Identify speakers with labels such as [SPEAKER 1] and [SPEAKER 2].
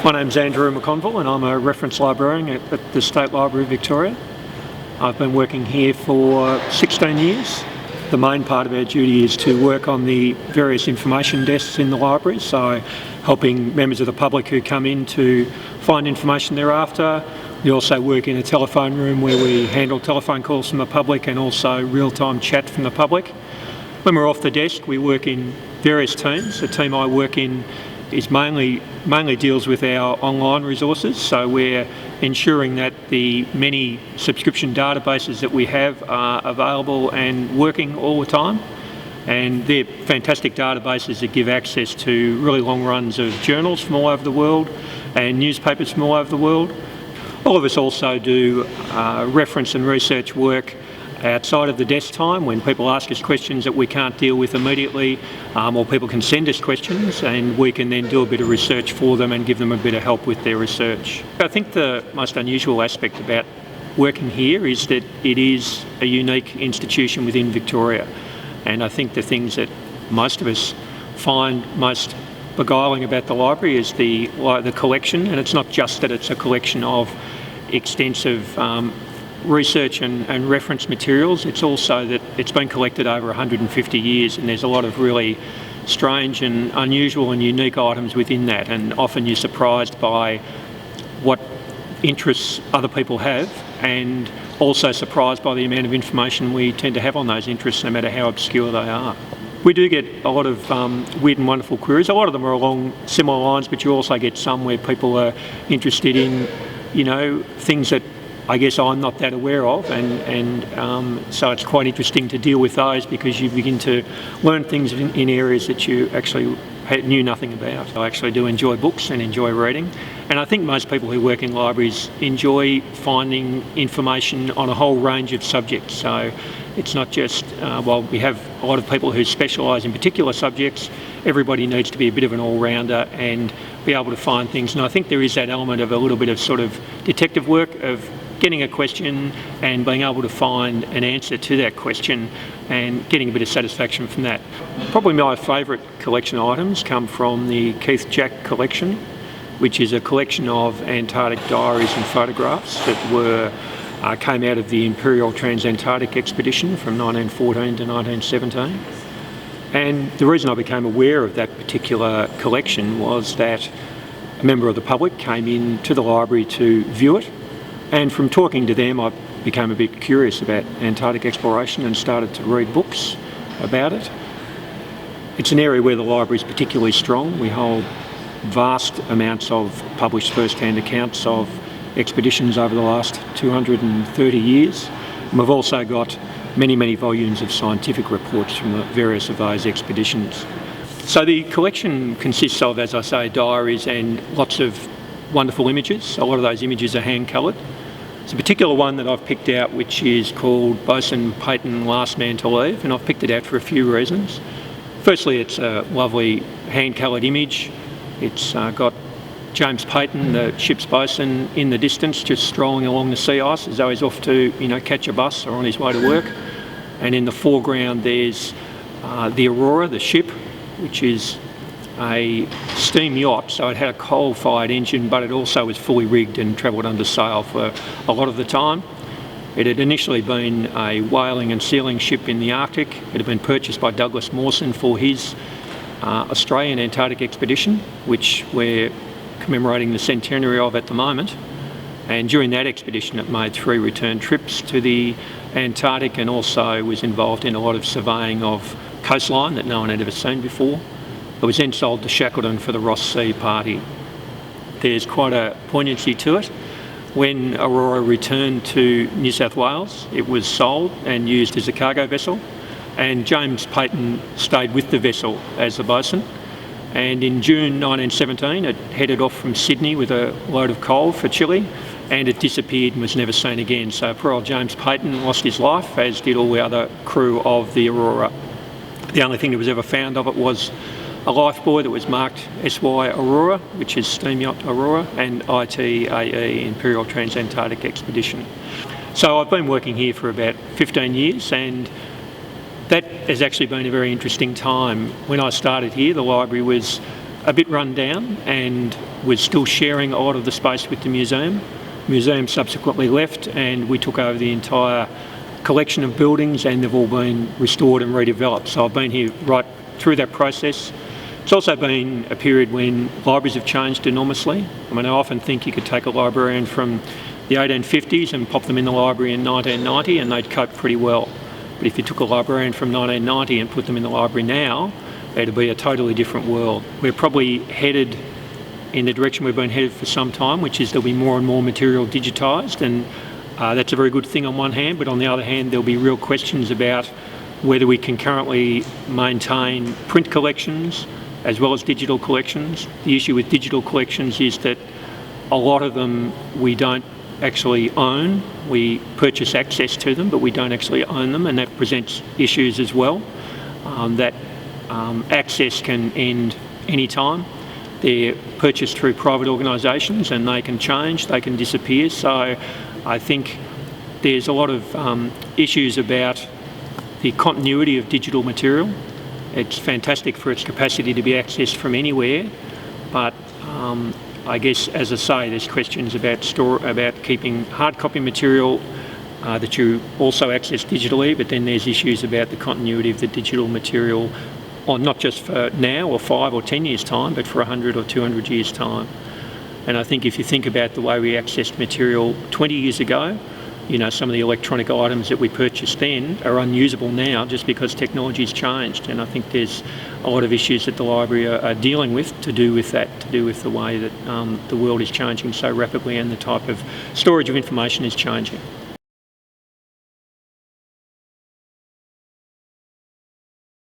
[SPEAKER 1] My name's Andrew McConville and I'm a reference librarian at the State Library of Victoria. I've been working here for 16 years. The main part of our duty is to work on the various information desks in the library, so helping members of the public who come in to find information they're after. We also work in a telephone room where we handle telephone calls from the public and also real-time chat from the public. When we're off the desk, we work in various teams. The team I work in is mainly deals with our online resources, so we're ensuring that the many subscription databases that we have are available and working all the time. And they're fantastic databases that give access to really long runs of journals from all over the world and newspapers from all over the world. All of us also do reference and research work outside of the desk time when people ask us questions that we can't deal with immediately, or people can send us questions and we can then do a bit of research for them and give them a bit of help with their research. I think the most unusual aspect about working here is that it is a unique institution within Victoria, and I think the things that most of us find most beguiling about the library is the collection, and it's not just that it's a collection of extensive research and reference materials. It's also that it's been collected over 150 years and there's a lot of really strange and unusual and unique items within that, and often you're surprised by what interests other people have and also surprised by the amount of information we tend to have on those interests, no matter how obscure they are. We do get a lot of weird and wonderful queries. A lot of them are along similar lines, but you also get some where people are interested in, things that I guess I'm not that aware of, and so it's quite interesting to deal with those because you begin to learn things in areas that you actually knew nothing about. I actually do enjoy books and enjoy reading, and I think most people who work in libraries enjoy finding information on a whole range of subjects. So it's not just, while we have a lot of people who specialise in particular subjects, everybody needs to be a bit of an all-rounder and be able to find things. And I think there is that element of a little bit of sort of detective work of getting a question and being able to find an answer to that question and getting a bit of satisfaction from that. Probably my favourite collection items come from the Keith Jack collection, which is a collection of Antarctic diaries and photographs that came out of the Imperial Trans-Antarctic expedition from 1914 to 1917. And the reason I became aware of that particular collection was that a member of the public came in to the library to view it, and from talking to them I became a bit curious about Antarctic exploration and started to read books about it. It's an area where the library is particularly strong. We hold vast amounts of published first-hand accounts of expeditions over the last 230 years. And we've also got many volumes of scientific reports from the various of those expeditions. So the collection consists of, as I say, diaries and lots of wonderful images. A lot of those images are hand-coloured. There's a particular one that I've picked out which is called Bison Peyton, Last Man to Leave, and I've picked it out for a few reasons. Firstly, it's a lovely hand-coloured image. It's got James Peyton, the ship's bosun, in the distance, just strolling along the sea ice as though he's off to, catch a bus or on his way to work. And in the foreground there's the Aurora, the ship, which is a steam yacht, so it had a coal-fired engine, but it also was fully rigged and travelled under sail for a lot of the time. It had initially been a whaling and sealing ship in the Arctic. It had been purchased by Douglas Mawson for his Australian Antarctic expedition, which we're commemorating the centenary of at the moment. And during that expedition it made 3 return trips to the Antarctic and also was involved in a lot of surveying of coastline that no one had ever seen before. It was then sold to Shackleton for the Ross Sea party. There's quite a poignancy to it. When Aurora returned to New South Wales, it was sold and used as a cargo vessel, and James Peyton stayed with the vessel as the bosun. And in June 1917 it headed off from Sydney with a load of coal for Chile, and it disappeared and was never seen again. So poor old James Peyton lost his life, as did all the other crew of the Aurora. The only thing that was ever found of it was a lifebuoy that was marked SY Aurora, which is Steam Yacht Aurora, and ITAE, Imperial Trans-Antarctic Expedition. So I've been working here for about 15 years, and that has actually been a very interesting time. When I started here, the library was a bit run down and was still sharing a lot of the space with the museum. The museum subsequently left and we took over the entire collection of buildings, and they've all been restored and redeveloped. So I've been here right through that process. It's also been a period when libraries have changed enormously. I mean, I often think you could take a librarian from the 1850s and pop them in the library in 1990 and they'd cope pretty well. But if you took a librarian from 1990 and put them in the library now, it'd be a totally different world. We're probably headed in the direction we've been headed for some time, which is there'll be more and more material digitised, and that's a very good thing on one hand, but on the other hand there'll be real questions about whether we can currently maintain print collections as well as digital collections. The issue with digital collections is that a lot of them we don't actually own. We purchase access to them, but we don't actually own them, and that presents issues as well. Access can end any time. They're purchased through private organisations and they can change, they can disappear. So I think there's a lot of issues about the continuity of digital material. It's fantastic for its capacity to be accessed from anywhere, but I guess, as I say, there's questions about keeping hard copy material that you also access digitally, but then there's issues about the continuity of the digital material, not just for now or 5 or 10 years' time, but for 100 or 200 years' time. And I think if you think about the way we accessed material 20 years ago, you know, some of the electronic items that we purchased then are unusable now just because technology's changed. And I think there's a lot of issues that the library are dealing with to do with the way that the world is changing so rapidly and the type of storage of information is changing.